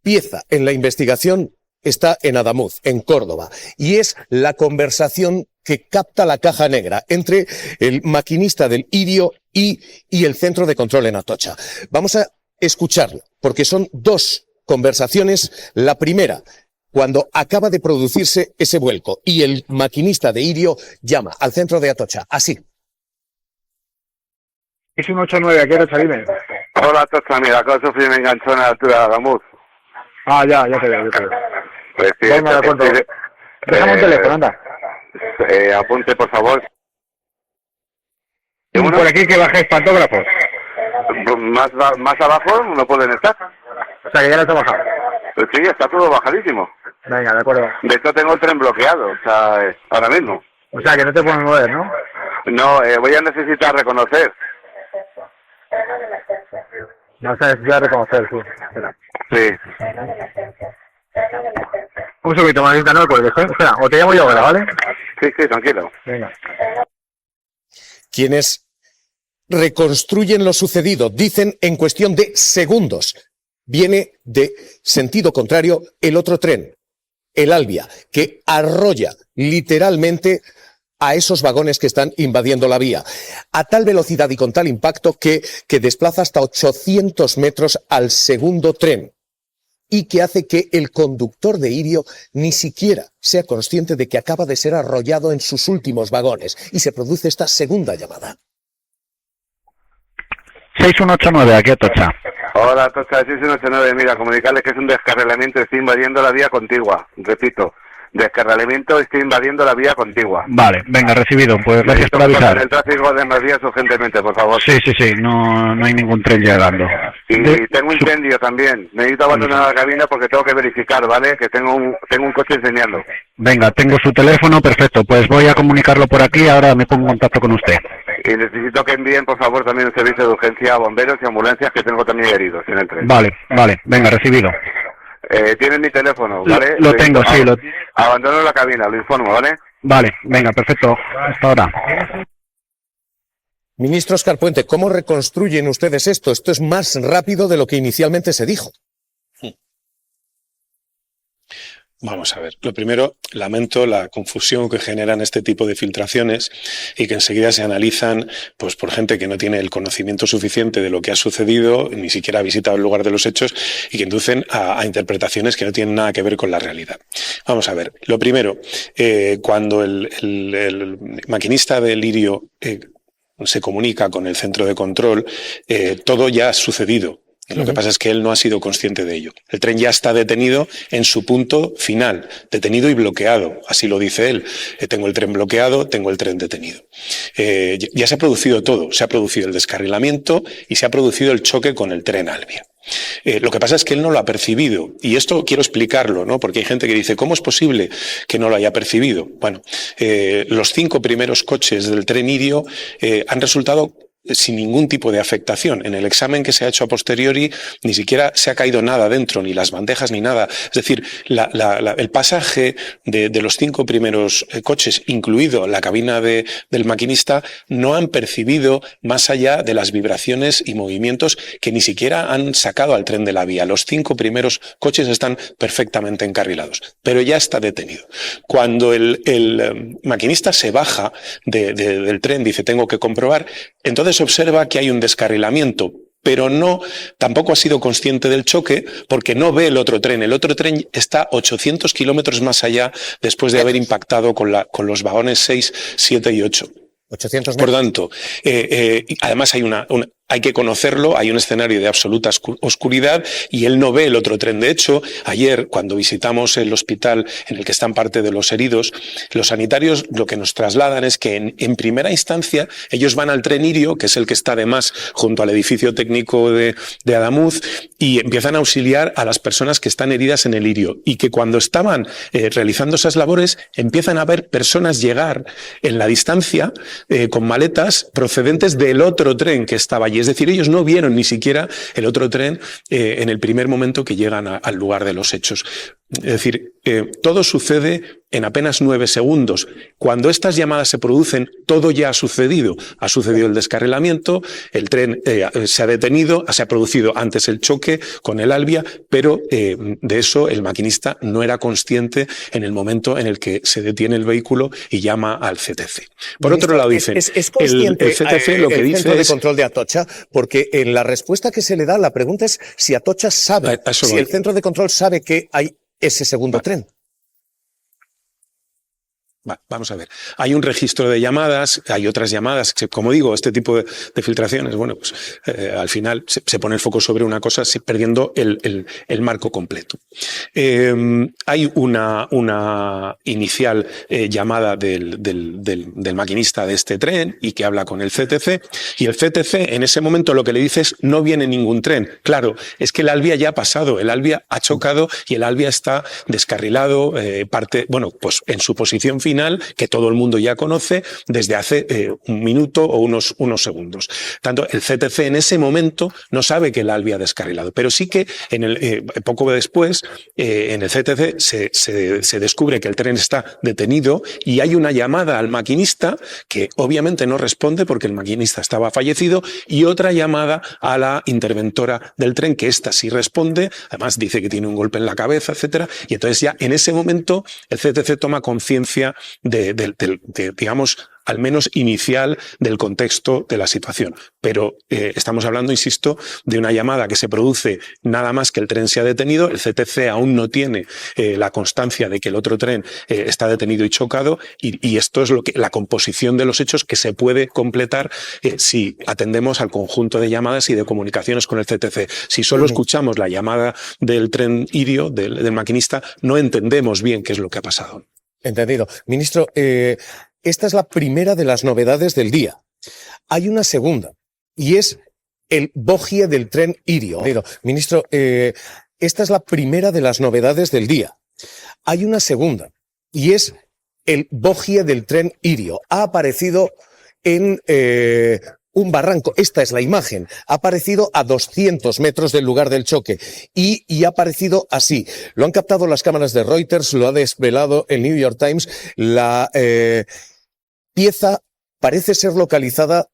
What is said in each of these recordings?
pieza en la investigación está en Adamuz, en Córdoba, y es la conversación que capta la caja negra entre el maquinista del Irio y el centro de control en Atocha. Vamos a escucharlo, porque son dos conversaciones. La primera, cuando acaba de producirse ese vuelco y el maquinista de Irio llama al centro de Atocha, así. Es un 89, ¿a qué hora salime? Hola, Atocha, mira, acabo de sufrir un enganchón a la altura de Adamuz. Ah, ya te veo. Pues sí, Venga, de acuerdo. Déjame un teléfono, anda. Apunte, por favor. Y por aquí que bajéis pantógrafos. Más abajo no pueden estar. O sea, que ya lo he bajado. Pues sí, está todo bajadísimo. Venga, de acuerdo. De hecho, tengo el tren bloqueado, o sea, ahora mismo. O sea, que no te pueden mover, ¿no? No, voy a necesitar reconocer. No sabes, voy a reconocer, sí. Espera. Sí. Un segundito, manita, no me cuelgues, ¿eh? Espera, o te llamo yo ahora, ¿vale? Sí, tranquilo. Venga. Quienes reconstruyen lo sucedido dicen en cuestión de segundos. Viene de sentido contrario el otro tren, el Albia, que arrolla literalmente a esos vagones que están invadiendo la vía, a tal velocidad y con tal impacto que desplaza hasta 800 metros al segundo tren y que hace que el conductor de Irio ni siquiera sea consciente de que acaba de ser arrollado en sus últimos vagones y se produce esta segunda llamada. 6189, aquí Atocha. Hola, Atocha, 6189, mira, comunicarles que es un descarrilamiento, estoy invadiendo la vía contigua, repito. Descarrilamiento, estoy invadiendo la vía contigua. Vale, venga, recibido. Pues gracias por avisar. El tráfico de más vías urgentemente, por favor. Sí, no hay ningún tren llegando. Y tengo incendio también. Necesito abandonar la cabina porque tengo que verificar, ¿vale? Que tengo un coche enseñando. Venga, tengo su teléfono, perfecto. Pues voy a comunicarlo por aquí, ahora me pongo en contacto con usted. Y necesito que envíen, por favor, también un servicio de urgencia a bomberos y ambulancias, que tengo también heridos en el tren. Vale, venga, recibido. Tienen mi teléfono, ¿vale? Lo tengo, sí. Abandono la cabina, lo informo, ¿vale? Vale, venga, perfecto. Hasta ahora. Ministro Óscar Puente, ¿cómo reconstruyen ustedes esto? Esto es más rápido de lo que inicialmente se dijo. Vamos a ver. Lo primero, lamento la confusión que generan este tipo de filtraciones y que enseguida se analizan pues por gente que no tiene el conocimiento suficiente de lo que ha sucedido, ni siquiera ha visitado el lugar de los hechos y que inducen a interpretaciones que no tienen nada que ver con la realidad. Vamos a ver. Lo primero, cuando el maquinista del Irio se comunica con el centro de control, todo ya ha sucedido. Lo que pasa es que él no ha sido consciente de ello. El tren ya está detenido en su punto final, detenido y bloqueado, así lo dice él. Tengo el tren bloqueado, tengo el tren detenido. Ya se ha producido todo, se ha producido el descarrilamiento y se ha producido el choque con el tren Albia. Lo que pasa es que él no lo ha percibido, y esto quiero explicarlo, ¿no? Porque hay gente que dice, ¿cómo es posible que no lo haya percibido? Bueno, los 5 primeros coches del tren Irio han resultado sin ningún tipo de afectación. En el examen que se ha hecho a posteriori ni siquiera se ha caído nada dentro, ni las bandejas ni nada. Es decir, el pasaje de los 5 primeros coches, incluido la cabina del maquinista, no han percibido más allá de las vibraciones y movimientos que ni siquiera han sacado al tren de la vía. Los 5 primeros coches están perfectamente encarrilados, pero ya está detenido. Cuando el maquinista se baja del tren, dice, tengo que comprobar, entonces observa que hay un descarrilamiento, pero tampoco ha sido consciente del choque porque no ve el otro tren. El otro tren está 800 kilómetros más allá después de haber impactado con los vagones 6, 7 y 8. 800 metros. Por tanto, además hay que conocerlo, hay un escenario de absoluta oscuridad y él no ve el otro tren. De hecho, ayer, cuando visitamos el hospital en el que están parte de los heridos, los sanitarios lo que nos trasladan es que en primera instancia ellos van al tren Irio, que es el que está además junto al edificio técnico de Adamuz, y empiezan a auxiliar a las personas que están heridas en el Irio. Y que cuando estaban realizando esas labores, empiezan a ver personas llegar en la distancia con maletas procedentes del otro tren que estaba allí. Es decir, ellos no vieron ni siquiera el otro tren en el primer momento que llegan al lugar de los hechos. Es decir, todo sucede en apenas 9 segundos. Cuando estas llamadas se producen, todo ya ha sucedido. Ha sucedido el descarrilamiento, el tren se ha detenido, se ha producido antes el choque con el Albia, pero de eso el maquinista no era consciente en el momento en el que se detiene el vehículo y llama al CTC. Por otro lado, dicen, ¿Es consciente el CTC lo que el dice centro de es... control de Atocha? Porque en la respuesta que se le da, la pregunta es si Atocha sabe, si el centro de control sabe que hay ese segundo tren. Vamos a ver. Hay un registro de llamadas, hay otras llamadas, que, como digo, este tipo de filtraciones, bueno, pues al final se pone el foco sobre una cosa perdiendo el marco completo. Hay una inicial llamada del maquinista de este tren y que habla con el CTC, y el CTC en ese momento lo que le dice es: no viene ningún tren. Claro, es que el Albia ya ha pasado, el Albia ha chocado y el Albia está descarrilado, bueno, pues en su posición final, que todo el mundo ya conoce desde hace un minuto o unos segundos. Tanto el CTC en ese momento no sabe que el Albia ha descarrilado, pero sí que poco después en el CTC se descubre que el tren está detenido y hay una llamada al maquinista que obviamente no responde porque el maquinista estaba fallecido, y otra llamada a la interventora del tren, que esta sí responde, además dice que tiene un golpe en la cabeza, etcétera, y entonces ya en ese momento el CTC toma conciencia digamos, al menos inicial del contexto de la situación. Pero estamos hablando, insisto, de una llamada que se produce nada más que el tren se ha detenido. El CTC aún no tiene la constancia de que el otro tren está detenido y chocado, y esto es la composición de los hechos que se puede completar si atendemos al conjunto de llamadas y de comunicaciones con el CTC. Si solo escuchamos la llamada del tren Irio, del maquinista, no entendemos bien qué es lo que ha pasado. Entendido. Ministro, esta es la primera de las novedades del día. Hay una segunda, y es el bogie del tren Irio. Ministro, esta es la primera de las novedades del día. Hay una segunda, y es el bogie del tren Irio. Ha aparecido en un barranco. Esta es la imagen. Ha aparecido a 200 metros del lugar del choque y ha aparecido así. Lo han captado las cámaras de Reuters, lo ha desvelado el New York Times. La pieza parece ser localizada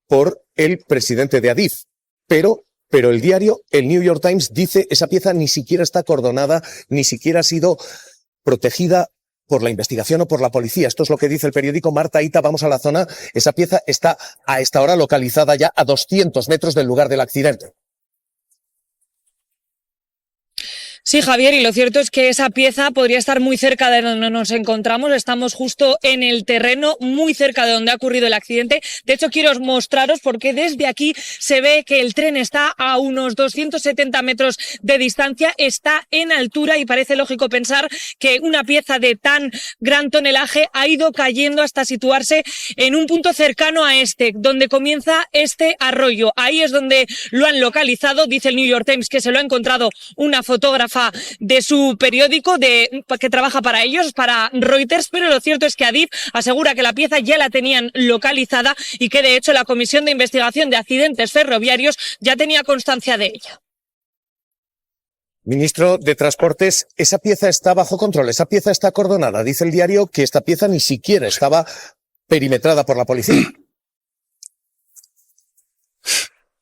por el presidente de Adif, pero el diario, el New York Times, dice esa pieza ni siquiera está acordonada, ni siquiera ha sido protegida por la investigación o por la policía. Esto es lo que dice el periódico. Marta Ita, vamos a la zona. Esa pieza está a esta hora localizada ya a 200 metros del lugar del accidente. Sí, Javier, y lo cierto es que esa pieza podría estar muy cerca de donde nos encontramos. Estamos justo en el terreno, muy cerca de donde ha ocurrido el accidente. De hecho, quiero mostraros porque desde aquí se ve que el tren está a unos 270 metros de distancia, está en altura, y parece lógico pensar que una pieza de tan gran tonelaje ha ido cayendo hasta situarse en un punto cercano a donde comienza este arroyo. Ahí es donde lo han localizado. Dice el New York Times que se lo ha encontrado una fotógrafa de su periódico que trabaja para ellos, para Reuters, pero lo cierto es que Adif asegura que la pieza ya la tenían localizada y que de hecho la Comisión de Investigación de Accidentes Ferroviarios ya tenía constancia de ella. Ministro de Transportes, esa pieza está bajo control, esa pieza está acordonada. Dice el diario que esta pieza ni siquiera estaba perimetrada por la policía.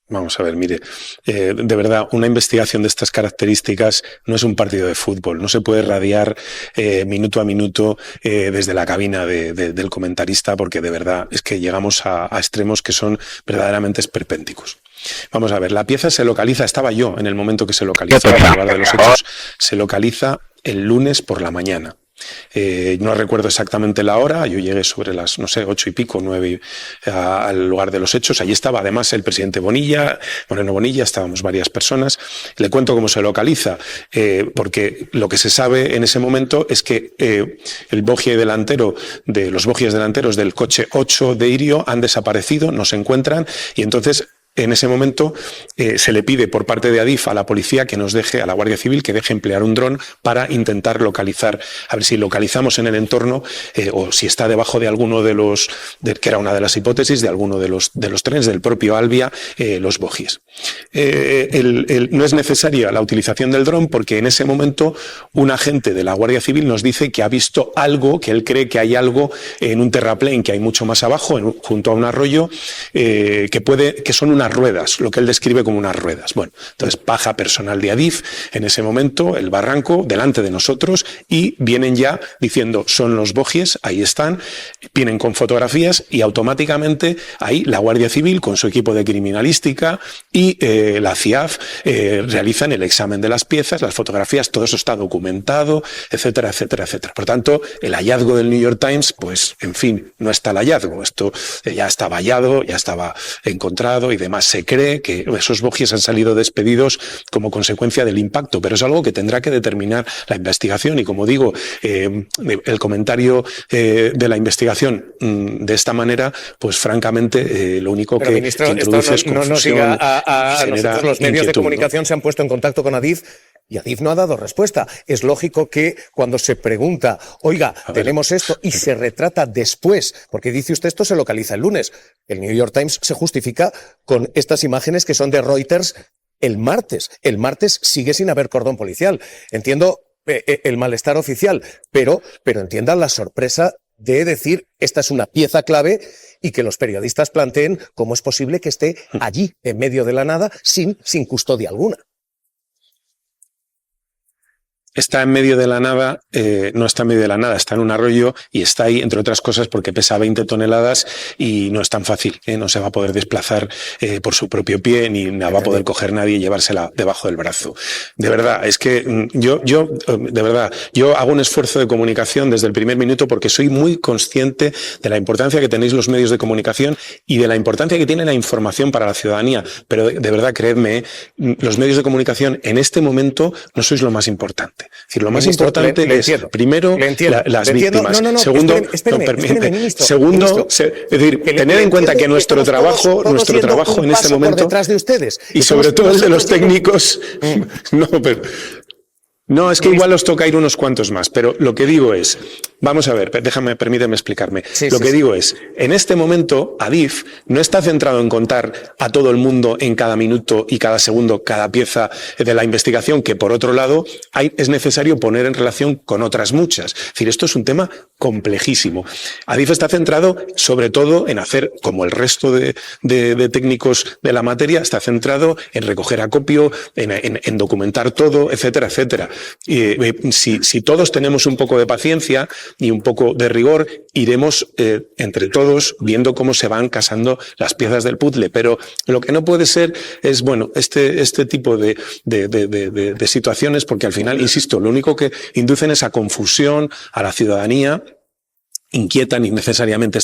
Vamos a ver, mire, de verdad, una investigación de estas características no es un partido de fútbol, no se puede radiar minuto a minuto desde la cabina del comentarista, porque de verdad es que llegamos a extremos que son verdaderamente esperpénticos. Vamos a ver, la pieza se localiza, estaba yo en el momento que se localiza, en lugar de los hechos, se localiza el lunes por la mañana. No recuerdo exactamente la hora, yo llegué sobre las, 8 y pico, 9 al lugar de los hechos. Allí estaba además el presidente Moreno Bonilla, estábamos varias personas. Le cuento cómo se localiza, porque lo que se sabe en ese momento es que el bogie delantero, los bogies delanteros del coche 8 de Irio han desaparecido, no se encuentran, y entonces en ese momento se le pide por parte de Adif a la policía que nos deje, a la Guardia Civil, que deje emplear un dron para intentar localizar, a ver si localizamos en el entorno o si está debajo de alguno de los, que era una de las hipótesis, de alguno de los trenes del propio Albia, los bogies. No es necesaria la utilización del dron porque en ese momento un agente de la Guardia Civil nos dice que ha visto algo, que él cree que hay algo en un terraplén que hay mucho más abajo, junto a un arroyo, que son unas ruedas, lo que él describe como unas ruedas. Bueno, entonces baja personal de Adif en ese momento, el barranco, delante de nosotros, y vienen ya diciendo, son los bogies, ahí están, vienen con fotografías y automáticamente ahí la Guardia Civil con su equipo de criminalística y la CIAF realizan el examen de las piezas, las fotografías, todo eso está documentado, etcétera, etcétera, etcétera. Por tanto, el hallazgo del New York Times, pues, en fin, no está el hallazgo, esto ya está vallado, ya estaba encontrado y demás. Se cree que esos bogies han salido despedidos como consecuencia del impacto, pero es algo que tendrá que determinar la investigación y, como digo, el comentario de la investigación de esta manera, pues francamente lo único pero, que ministro, introduce es confusión. No nos diga a nosotros, los medios de comunicación, ¿no? Se han puesto en contacto con Adif y Adif no ha dado respuesta. Es lógico que cuando se pregunta, oiga, tenemos esto, y se retrata después, porque dice usted esto se localiza el lunes, el New York Times se justifica con estas imágenes que son de Reuters el martes. El martes sigue sin haber cordón policial. Entiendo el malestar oficial, pero entiendan la sorpresa de decir, esta es una pieza clave y que los periodistas planteen cómo es posible que esté allí, en medio de la nada, sin custodia alguna. Está en medio de la nada, no está en medio de la nada, está en un arroyo y está ahí, entre otras cosas, porque pesa 20 toneladas y no es tan fácil, no se va a poder desplazar por su propio pie, ni la va a poder coger nadie y llevársela debajo del brazo. De verdad, es que yo hago un esfuerzo de comunicación desde el primer minuto porque soy muy consciente de la importancia que tenéis los medios de comunicación y de la importancia que tiene la información para la ciudadanía. Pero de verdad, creedme, los medios de comunicación en este momento no sois lo más importante. Es decir, lo más importante es, primero, las víctimas. Segundo, segundo, es decir, tened en cuenta que nuestro trabajo en este momento, detrás de ustedes, y sobre todo el de los técnicos, no, es que igual os toca ir unos cuantos más, pero lo que digo es, vamos a ver, permíteme explicarme. Lo que digo es, en este momento, Adif no está centrado en contar a todo el mundo en cada minuto y cada segundo cada pieza de la investigación, que por otro lado es necesario poner en relación con otras muchas. Es decir, esto es un tema complejísimo. Adif está centrado sobre todo en hacer, como el resto de técnicos de la materia, está centrado en recoger acopio, en documentar todo, etcétera, etcétera. Si todos tenemos un poco de paciencia y un poco de rigor, iremos entre todos viendo cómo se van casando las piezas del puzzle. Pero lo que no puede ser es, bueno, este tipo de situaciones, porque al final, insisto, lo único que inducen es a confusión a la ciudadanía, inquietan innecesariamente.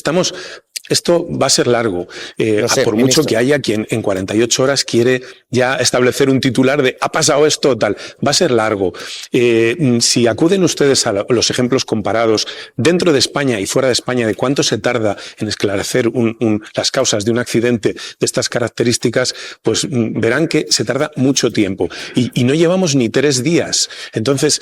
Esto va a ser largo, por mucho que haya quien en 48 horas quiere ya establecer un titular de ha pasado esto tal, va a ser largo. Si acuden ustedes a los ejemplos comparados dentro de España y fuera de España de cuánto se tarda en esclarecer las causas de un accidente de estas características, pues verán que se tarda mucho tiempo y no llevamos ni 3 días. Entonces,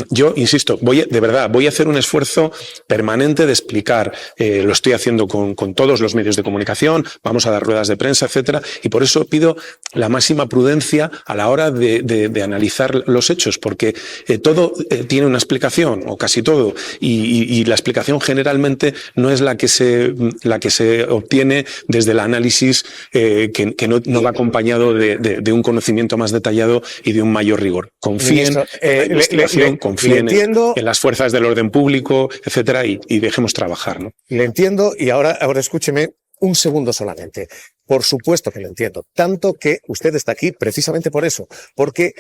yo insisto, voy a hacer un esfuerzo permanente de explicar, lo estoy haciendo con todos los medios de comunicación, vamos a dar ruedas de prensa, etcétera, y por eso pido la máxima prudencia a la hora de analizar los hechos, porque todo tiene una explicación, o casi todo, y la explicación generalmente no es la que se obtiene desde el análisis que no va acompañado de un conocimiento más detallado y de un mayor rigor. Confíen en la investigación, confíen en las fuerzas del orden público, etcétera, y dejemos trabajar, ¿no? Le entiendo, y ahora escúcheme un segundo solamente. Por supuesto que lo entiendo, tanto que usted está aquí precisamente por eso, porque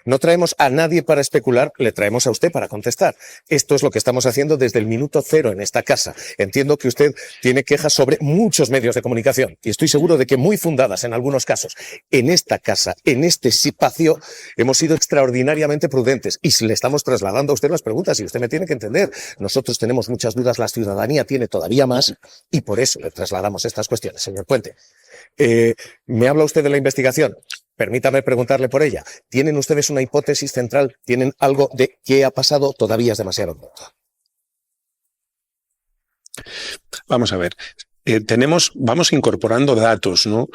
no traemos a nadie para especular, le traemos a usted para contestar. Esto es lo que estamos haciendo desde el minuto cero en esta casa. Entiendo que usted tiene quejas sobre muchos medios de comunicación y estoy seguro de que muy fundadas en algunos casos. En esta casa, en este espacio, hemos sido extraordinariamente prudentes y le estamos trasladando a usted las preguntas y usted me tiene que entender. Nosotros tenemos muchas dudas, la ciudadanía tiene todavía más y por eso le trasladamos estas cuestiones, señor Puente. Clave. Me habla usted de la investigación. Permítame preguntarle por ella. ¿Tienen ustedes una hipótesis central? ¿Tienen algo de qué ha pasado? Todavía es demasiado pronto. Vamos a ver. Vamos incorporando datos, ¿no?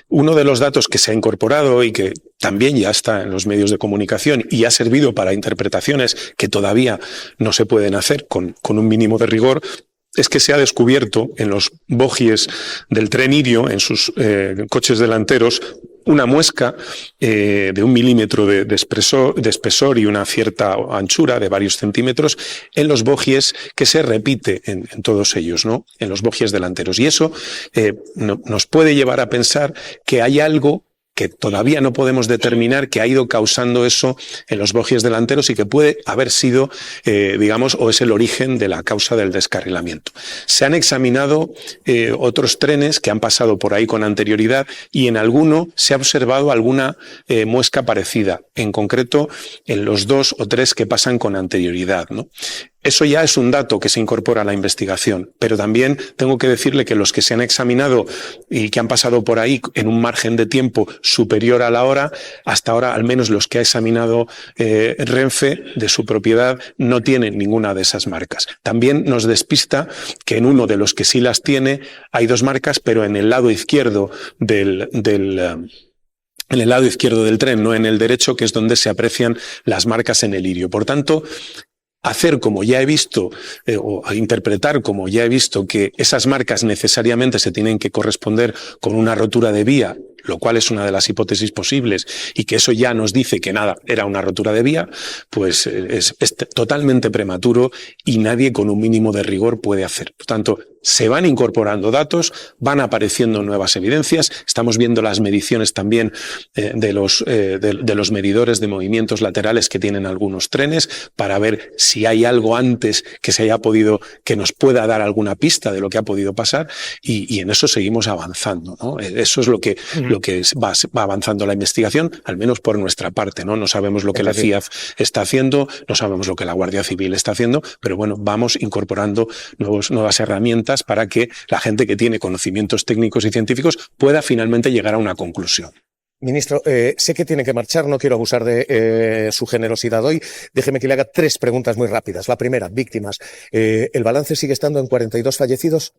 Uno de los datos que se ha incorporado y que también ya está en los medios de comunicación y ha servido para interpretaciones que todavía no se pueden hacer con un mínimo de rigor, es que se ha descubierto en los bogies del tren Irio, en sus coches delanteros, una muesca de 1 milímetro de espesor y una cierta anchura de varios centímetros en los bogies que se repite en todos ellos, ¿no? En los bogies delanteros. Y eso nos puede llevar a pensar que hay algo que todavía no podemos determinar que ha ido causando eso en los bogies delanteros y que puede haber sido, digamos, o es el origen de la causa del descarrilamiento. Se han examinado otros trenes que han pasado por ahí con anterioridad y en alguno se ha observado alguna muesca parecida, en concreto en los 2 o 3 que pasan con anterioridad, ¿no? Eso ya es un dato que se incorpora a la investigación, pero también tengo que decirle que los que se han examinado y que han pasado por ahí en un margen de tiempo superior a la hora, hasta ahora al menos los que ha examinado Renfe de su propiedad no tienen ninguna de esas marcas. También nos despista que en uno de los que sí las tiene hay 2 marcas, pero en el lado izquierdo en el lado izquierdo del tren, no en el derecho, que es donde se aprecian las marcas en el Irio. Por tanto, hacer como ya he visto, o interpretar como ya he visto que esas marcas necesariamente se tienen que corresponder con una rotura de vía, lo cual es una de las hipótesis posibles, y que eso ya nos dice que nada, era una rotura de vía, pues es totalmente prematuro y nadie con un mínimo de rigor puede hacer. Por tanto, se van incorporando datos, van apareciendo nuevas evidencias, estamos viendo las mediciones también de los medidores de movimientos laterales que tienen algunos trenes para ver si hay algo antes que nos pueda dar alguna pista de lo que ha podido pasar y en eso seguimos avanzando, ¿no? Eso es lo que va avanzando la investigación, al menos por nuestra parte, ¿no? No sabemos lo que la CIAF está haciendo, no sabemos lo que la Guardia Civil está haciendo, pero bueno, vamos incorporando nuevas herramientas para que la gente que tiene conocimientos técnicos y científicos pueda finalmente llegar a una conclusión. Ministro, sé que tiene que marchar, no quiero abusar de su generosidad hoy. Déjeme que le haga 3 preguntas muy rápidas. La primera, víctimas. ¿El balance sigue estando en 42 fallecidos?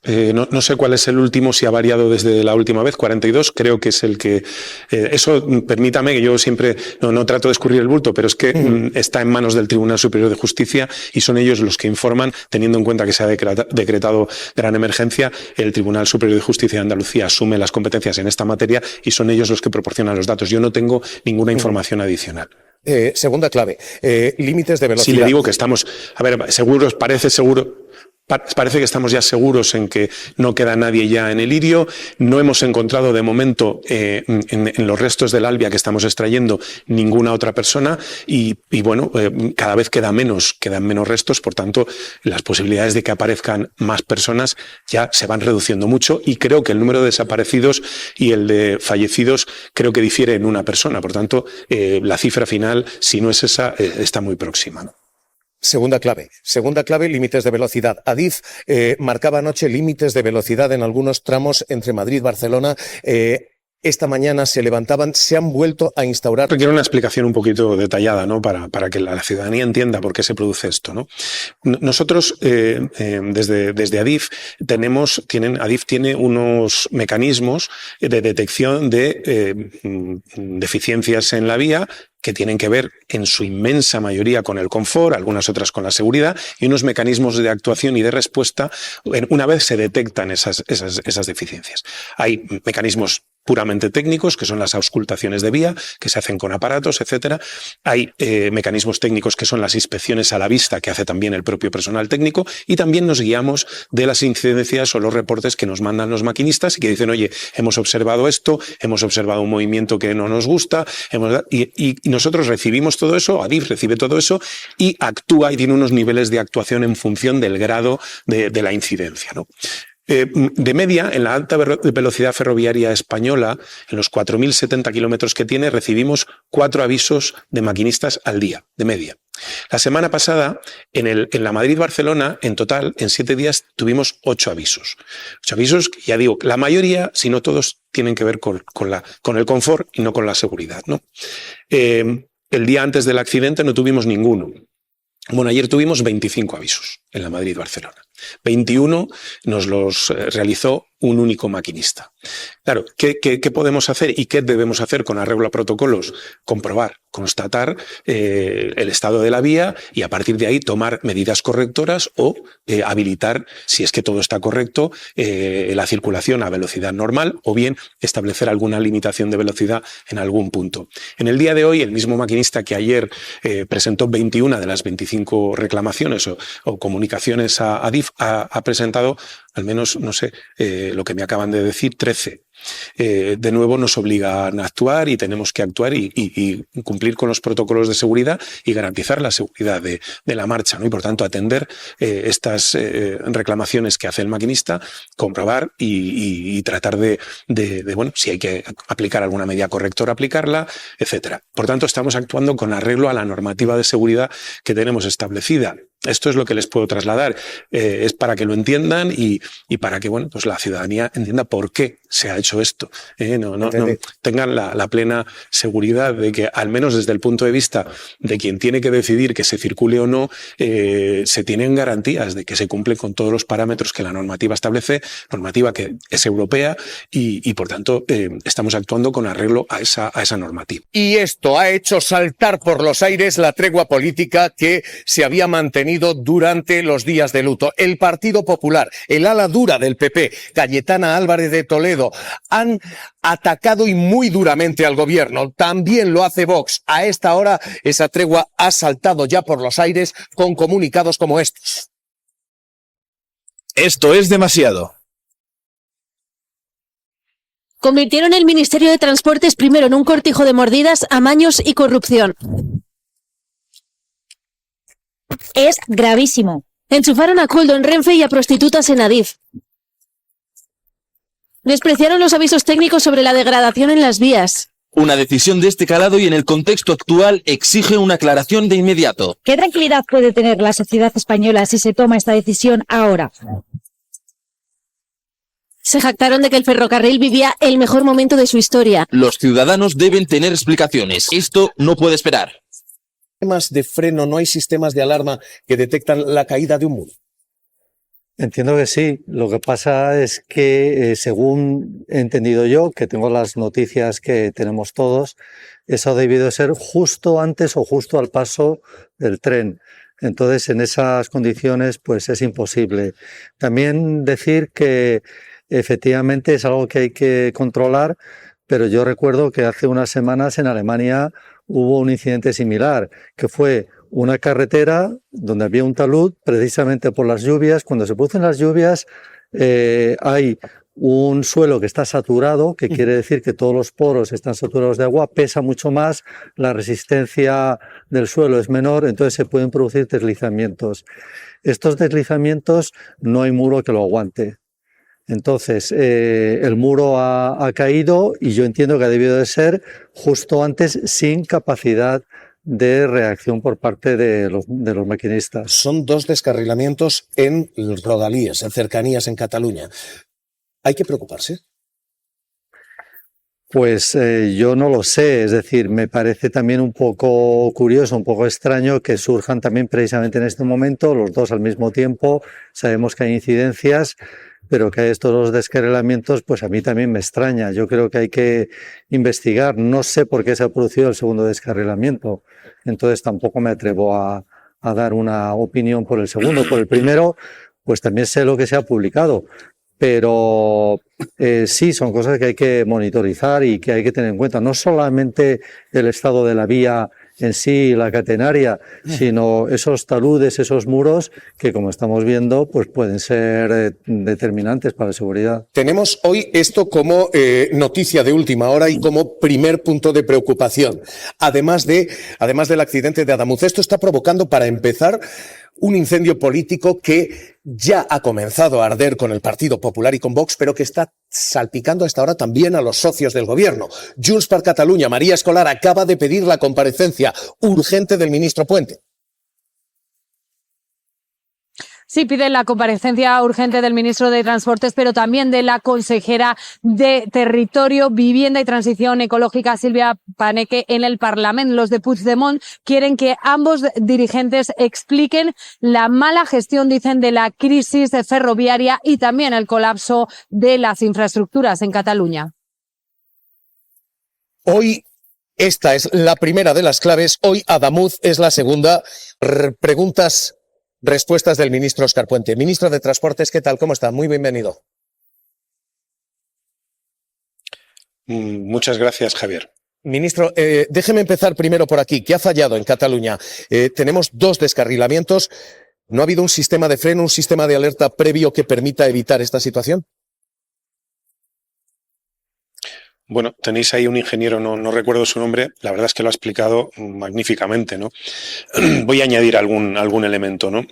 No sé cuál es el último, si ha variado desde la última vez, 42, creo que es el que... eso, permítame, que yo siempre no trato de escurrir el bulto, pero es que está en manos del Tribunal Superior de Justicia y son ellos los que informan, teniendo en cuenta que se ha decretado gran emergencia, el Tribunal Superior de Justicia de Andalucía asume las competencias en esta materia y son ellos los que proporcionan los datos. Yo no tengo ninguna información adicional. Segunda clave, límites de velocidad. Si le digo que estamos, seguros, parece que estamos ya seguros en que no queda nadie ya en el Irio. No hemos encontrado de momento en los restos del Albia que estamos extrayendo ninguna otra persona y bueno, cada vez quedan menos restos, por tanto las posibilidades de que aparezcan más personas ya se van reduciendo mucho y creo que el número de desaparecidos y el de fallecidos creo que difiere en una persona, por tanto la cifra final, si no es esa, está muy próxima, ¿no? Segunda clave, límites de velocidad. Adif marcaba anoche límites de velocidad en algunos tramos entre Madrid y Barcelona. Esta mañana se han vuelto a instaurar. Requiere una explicación un poquito detallada, ¿no? Para que la ciudadanía entienda por qué se produce esto, ¿no? Nosotros, desde Adif, Adif tiene unos mecanismos de detección de deficiencias en la vía que tienen que ver en su inmensa mayoría con el confort, algunas otras con la seguridad, y unos mecanismos de actuación y de respuesta una vez se detectan esas deficiencias. Hay mecanismos puramente técnicos, que son las auscultaciones de vía, que se hacen con aparatos, etcétera. Hay mecanismos técnicos que son las inspecciones a la vista, que hace también el propio personal técnico, y también nos guiamos de las incidencias o los reportes que nos mandan los maquinistas y que dicen, oye, hemos observado esto, hemos observado un movimiento que no nos gusta, y nosotros recibimos todo eso, Adif recibe todo eso y actúa y tiene unos niveles de actuación en función del grado de la incidencia, ¿no? De media, en la alta velocidad ferroviaria española, en los 4.070 kilómetros que tiene, recibimos 4 avisos de maquinistas al día, de media. La semana pasada, en la Madrid-Barcelona, en total, en 7 días, tuvimos 8 avisos. 8 avisos, ya digo, la mayoría, si no todos, tienen que ver con el confort y no con la seguridad, ¿no? El día antes del accidente no tuvimos ninguno. Bueno, ayer tuvimos 25 avisos en la Madrid-Barcelona. 21 nos los realizó un único maquinista. Claro, ¿qué podemos hacer y qué debemos hacer con arreglo a protocolos? Comprobar, constatar el estado de la vía y a partir de ahí tomar medidas correctoras o habilitar, si es que todo está correcto, la circulación a velocidad normal o bien establecer alguna limitación de velocidad en algún punto. En el día de hoy, el mismo maquinista que ayer presentó 21 de las 25 reclamaciones o comunicaciones a ADIF ha presentado al menos, no sé, lo que me acaban de decir, 13. De nuevo nos obligan a actuar y tenemos que actuar y cumplir con los protocolos de seguridad y garantizar la seguridad de la marcha, ¿no? Y por tanto atender estas reclamaciones que hace el maquinista, comprobar y tratar de, bueno, si hay que aplicar alguna medida correctora, aplicarla, etcétera. Por tanto, estamos actuando con arreglo a la normativa de seguridad que tenemos establecida. Esto es lo que les puedo trasladar. Es para que lo entiendan y para que, bueno, pues la ciudadanía entienda por qué se ha hecho esto. No tengan la plena seguridad de que, al menos desde el punto de vista de quien tiene que decidir que se circule o no, se tienen garantías de que se cumple con todos los parámetros que la normativa establece, normativa que es europea y por tanto, estamos actuando con arreglo a esa normativa. Y esto ha hecho saltar por los aires la tregua política que se había mantenido durante los días de luto. El Partido Popular, el ala dura del PP, Cayetana Álvarez de Toledo, han atacado y muy duramente al gobierno. También lo hace Vox. A esta hora esa tregua ha saltado ya por los aires con comunicados como estos. Esto es demasiado. Convirtieron el Ministerio de Transportes primero en un cortijo de mordidas, amaños y corrupción. Es gravísimo. Enchufaron a Koldo en Renfe y a prostitutas en Adif. Despreciaron los avisos técnicos sobre la degradación en las vías. Una decisión de este calado y en el contexto actual exige una aclaración de inmediato. ¿Qué tranquilidad puede tener la sociedad española si se toma esta decisión ahora? Se jactaron de que el ferrocarril vivía el mejor momento de su historia. Los ciudadanos deben tener explicaciones. Esto no puede esperar. ¿Sistemas de freno, no hay sistemas de alarma que detectan la caída de un muro? Entiendo que sí. Lo que pasa es que, según he entendido yo, que tengo las noticias que tenemos todos, eso ha debido ser justo antes o justo al paso del tren. Entonces, en esas condiciones, pues es imposible. También decir que efectivamente es algo que hay que controlar, pero yo recuerdo que hace unas semanas en Alemania hubo un incidente similar, que fue una carretera donde había un talud precisamente por las lluvias. Cuando se producen las lluvias hay un suelo que está saturado, que quiere decir que todos los poros están saturados de agua, pesa mucho más, la resistencia del suelo es menor, entonces se pueden producir deslizamientos. Estos deslizamientos no hay muro que lo aguante. Entonces, el muro ha caído y yo entiendo que ha debido de ser justo antes sin capacidad de reacción por parte de los maquinistas. Son 2 descarrilamientos en rodalías, en cercanías en Cataluña. ¿Hay que preocuparse? Pues yo no lo sé, es decir, me parece también un poco curioso, un poco extraño que surjan también precisamente en este momento, los 2 al mismo tiempo. Sabemos que hay incidencias, pero que hay estos 2 descarrilamientos, pues a mí también me extraña. Yo creo que hay que investigar. No sé por qué se ha producido el segundo descarrilamiento, entonces tampoco me atrevo a dar una opinión por el segundo. Por el primero, pues también sé lo que se ha publicado, pero sí, son cosas que hay que monitorizar y que hay que tener en cuenta. No solamente el estado de la vía en sí, la catenaria, sino esos taludes, esos muros que, como estamos viendo, pues pueden ser determinantes para la seguridad. Tenemos hoy esto como noticia de última hora y como primer punto de preocupación. Además del accidente de Adamuz, esto está provocando, para empezar, un incendio político que ya ha comenzado a arder con el Partido Popular y con Vox, pero que está salpicando hasta ahora también a los socios del gobierno. Junts per Catalunya, María Escolar, acaba de pedir la comparecencia urgente del ministro Puente. Sí, pide la comparecencia urgente del ministro de Transportes, pero también de la consejera de Territorio, Vivienda y Transición Ecológica, Silvia Paneque, en el Parlamento. Los de Puigdemont quieren que ambos dirigentes expliquen la mala gestión, dicen, de la crisis ferroviaria y también el colapso de las infraestructuras en Cataluña. Hoy esta es la primera de las claves, hoy Adamuz es la segunda. Respuestas del ministro Óscar Puente. Ministro de Transportes, ¿qué tal? ¿Cómo está? Muy bienvenido. Muchas gracias, Javier. Ministro, déjeme empezar primero por aquí. ¿Qué ha fallado en Cataluña? Tenemos 2 descarrilamientos. ¿No ha habido un sistema de freno, un sistema de alerta previo que permita evitar esta situación? Bueno, tenéis ahí un ingeniero, no recuerdo su nombre, la verdad es que lo ha explicado magníficamente, ¿no? Voy a añadir algún elemento, ¿no?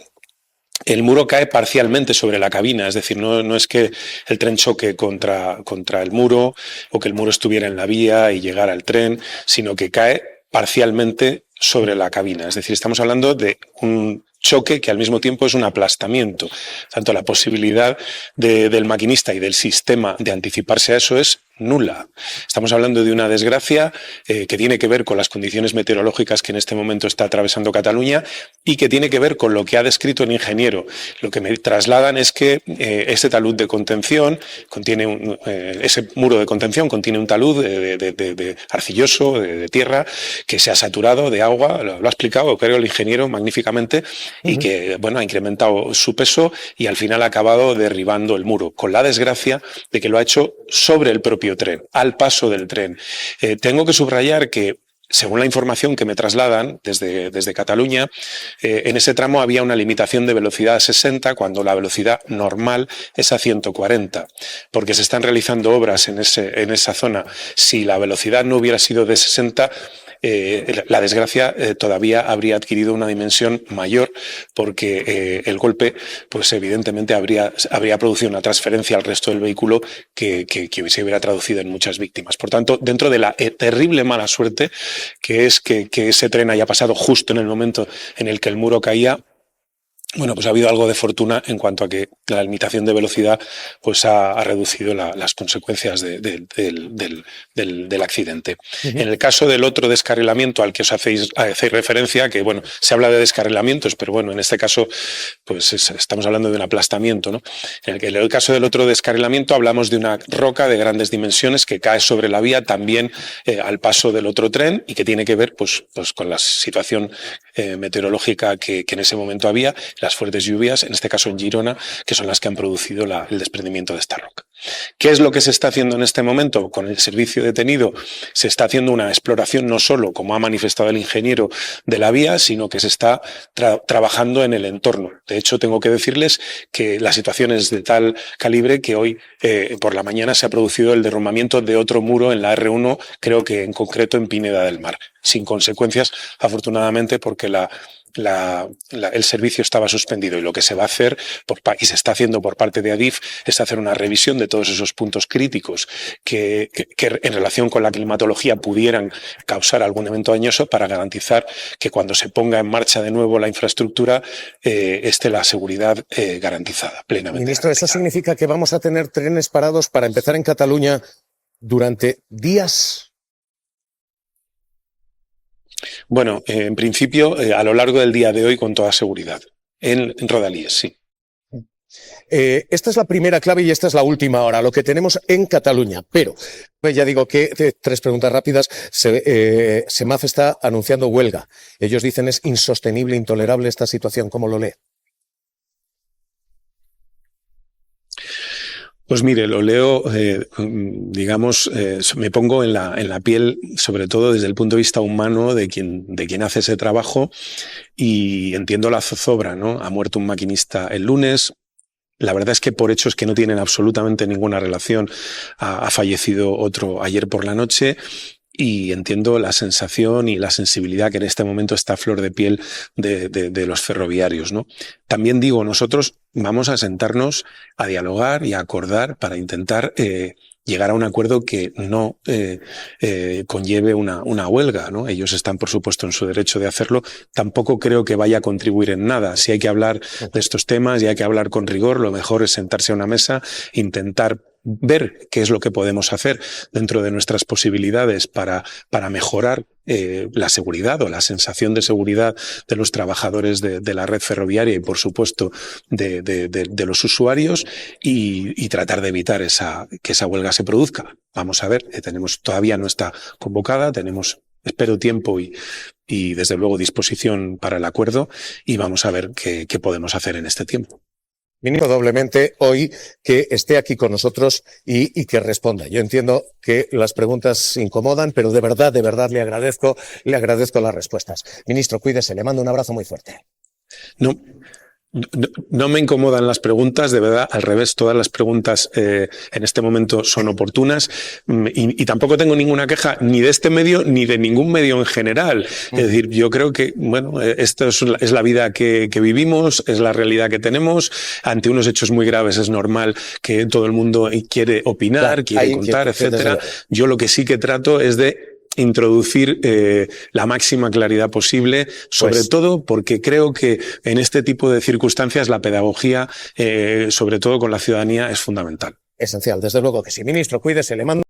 El muro cae parcialmente sobre la cabina, es decir, no es que el tren choque contra el muro o que el muro estuviera en la vía y llegara al tren, sino que cae parcialmente sobre la cabina. Es decir, estamos hablando de un choque que al mismo tiempo es un aplastamiento. Tanto la posibilidad del maquinista y del sistema de anticiparse a eso es nula. Estamos hablando de una desgracia que tiene que ver con las condiciones meteorológicas que en este momento está atravesando Cataluña y que tiene que ver con lo que ha descrito el ingeniero. Lo que me trasladan es que ese talud de contención contiene ese muro de contención contiene un talud de arcilloso, de tierra, que se ha saturado de agua, lo ha explicado, creo, el ingeniero magníficamente, y que, bueno, ha incrementado su peso y al final ha acabado derribando el muro, con la desgracia de que lo ha hecho sobre el propio tren, al paso del tren. Tengo que subrayar que, según la información que me trasladan desde Cataluña, en ese tramo había una limitación de velocidad a 60 cuando la velocidad normal es a 140, porque se están realizando obras en esa zona. Si la velocidad no hubiera sido de 60, la desgracia todavía habría adquirido una dimensión mayor, porque el golpe, pues evidentemente habría producido una transferencia al resto del vehículo que se hubiera traducido en muchas víctimas. Por tanto, dentro de la terrible mala suerte que es que ese tren haya pasado justo en el momento en el que el muro caía, bueno, pues ha habido algo de fortuna en cuanto a que la limitación de velocidad pues ha reducido las consecuencias del accidente. En el caso del otro descarrilamiento al que os hacéis referencia, que bueno, se habla de descarrilamientos, pero bueno, en este caso pues estamos hablando de un aplastamiento, ¿no? En el caso del otro descarrilamiento hablamos de una roca de grandes dimensiones que cae sobre la vía también al paso del otro tren y que tiene que ver pues con la situación meteorológica que en ese momento había, las fuertes lluvias, en este caso en Girona, que son las que han producido el desprendimiento de esta roca. ¿Qué es lo que se está haciendo en este momento? Con el servicio detenido se está haciendo una exploración no solo, como ha manifestado el ingeniero, de la vía, sino que se está trabajando en el entorno. De hecho, tengo que decirles que la situación es de tal calibre que hoy por la mañana se ha producido el derrumbamiento de otro muro en la R1, creo que en concreto en Pineda del Mar, sin consecuencias, afortunadamente, porque el servicio estaba suspendido, y lo que se va a hacer y se está haciendo por parte de Adif es hacer una revisión de todos esos puntos críticos que en relación con la climatología pudieran causar algún evento dañoso, para garantizar que cuando se ponga en marcha de nuevo la infraestructura esté la seguridad garantizada, plenamente. Ministro, ¿eso significa que vamos a tener trenes parados para empezar en Cataluña durante días? Bueno, en principio, a lo largo del día de hoy, con toda seguridad. En Rodalies, sí. Esta es la primera clave y esta es la última ahora, lo que tenemos en Cataluña. Pero, ya digo que 3 preguntas rápidas. SEMAF está anunciando huelga. Ellos dicen es insostenible, intolerable esta situación. ¿Cómo lo lee? Pues mire, lo leo, digamos, me pongo en la piel, sobre todo desde el punto de vista humano de quien hace ese trabajo, y entiendo la zozobra, ¿no? Ha muerto un maquinista el lunes. La verdad es que por hechos que no tienen absolutamente ninguna relación ha fallecido otro ayer por la noche. Y entiendo la sensación y la sensibilidad que en este momento está a flor de piel de los ferroviarios, ¿no? También digo, nosotros vamos a sentarnos a dialogar y a acordar para intentar llegar a un acuerdo que no conlleve una huelga, ¿no? Ellos están, por supuesto, en su derecho de hacerlo. Tampoco creo que vaya a contribuir en nada. Si hay que hablar de estos temas y hay que hablar con rigor, lo mejor es sentarse a una mesa, intentar ver qué es lo que podemos hacer dentro de nuestras posibilidades para mejorar la seguridad o la sensación de seguridad de los trabajadores de la red ferroviaria y, por supuesto, de los usuarios y tratar de evitar que esa huelga se produzca. Vamos a ver, todavía no está convocada, tenemos, espero, tiempo y desde luego disposición para el acuerdo y vamos a ver qué podemos hacer en este tiempo. Ministro, doblemente hoy que esté aquí con nosotros y que responda. Yo entiendo que las preguntas incomodan, pero de verdad le agradezco las respuestas. Ministro, cuídese, le mando un abrazo muy fuerte. No me incomodan las preguntas, de verdad, al revés, todas las preguntas en este momento son oportunas y tampoco tengo ninguna queja ni de este medio ni de ningún medio en general. Es decir, yo creo que, bueno, esto es la vida que vivimos, es la realidad que tenemos. Ante unos hechos muy graves es normal que todo el mundo quiere opinar, quiere contar, etcétera. Yo lo que sí que trato es de introducir la máxima claridad posible, sobre todo porque creo que en este tipo de circunstancias la pedagogía, sobre todo con la ciudadanía, es fundamental. Esencial, desde luego que sí. Ministro, cuídese, le mando